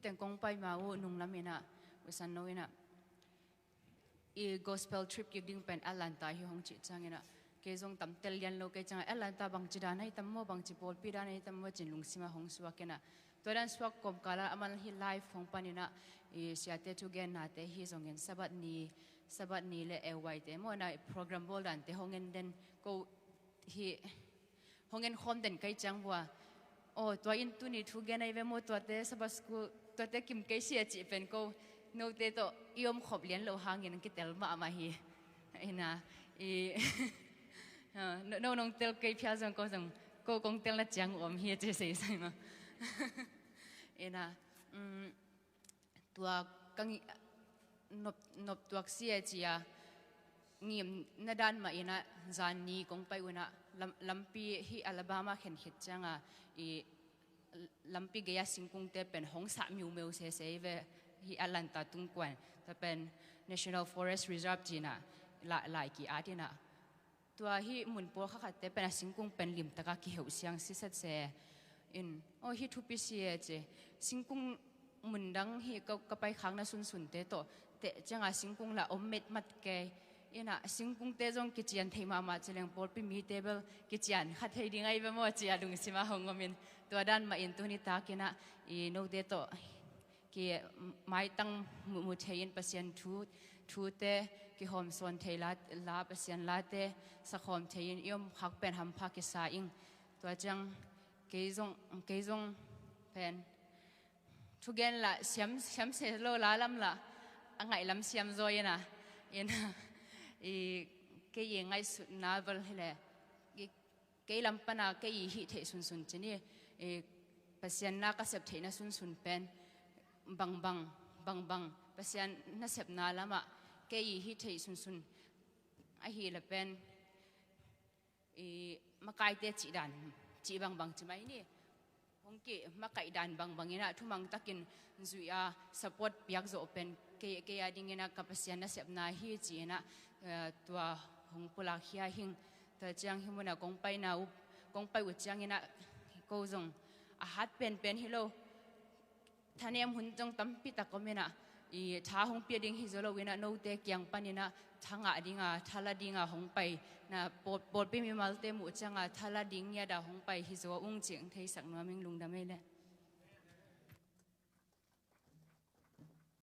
tên công bay mà u nung lắm ina usan no ina i gospel trip ki ding pen Atlanta hi hong chi chang ina ke jong tam tel yan lo ke chang Atlanta bang chi dan hai tam mo bang chi pol pi dan hai tam mo chin lung sima hong suwa kena toran swak kom kala amal hi live hong panina i siate Thugenna te hi zongen sabat ni le ewai te mo na program bol dan te hongen den ko hi hongen khom den kai chang bua o to in tu ni Thugenna ve mo to te sabasku to te kim kai sia chi pen ko no te to iom khop lian lo hangin ki tel ma ma hi ina i no nong tel kai phya jong ko jong ko kong tel na chang om hi che sei sai ma ina tua kang nop tuak sia chia ngim na dan ma ina zan ni kong pai una lampi hi Alabama khen hit changa i lampi gaya singkung te pen hong sa miu meu se se ve hi Atlanta tung kwan ta pen National Forest Reserve jina la ki atina tua hi mun po kha khat te pen singkung pen lim taka ki heu siang si sat se in o hi thupi si che singkung mun dang hi ka pai khang na sun sun te to te changa singkung la ommet mat ke ina singkung te jong ki chian thei ma cheleng pol pi mi table ki chian kha thei ding ai be mo chia dung sima hongomin to dan ma in tu ni ta kina I no de to ki mai tang mu thein pasien thu te ki hom son thei la pasien la te sa khom thein yom khak pen ham pha ki sa ing to chang ke jong pen Thugenna siam se lo la lam la angai lam siam zoi na ina I ke ye ngai su na bal hele ke lam pana ke hi the sun chini pasien na ka sep theina sun pen bang pasien na sep na lama ke hi the sun a hi la pen makai te chi bang chi mai ni hongki makai dan bang ina thumang takin zuya support piak zo pen ke ya dingena kapasian na sep na hi chi na tua hong pula khia hing ta chang himuna kong pai u chang ina ko zong a hat pen hilo thanem hun jong tampi ta komena I tha hong pi ding hi zolo wina no te kyang panina thanga dinga thala dinga hong pai na pol pi mi malte mu changa thala ding ya da hong pai hi zo ung ching thei sak no ming lung da mele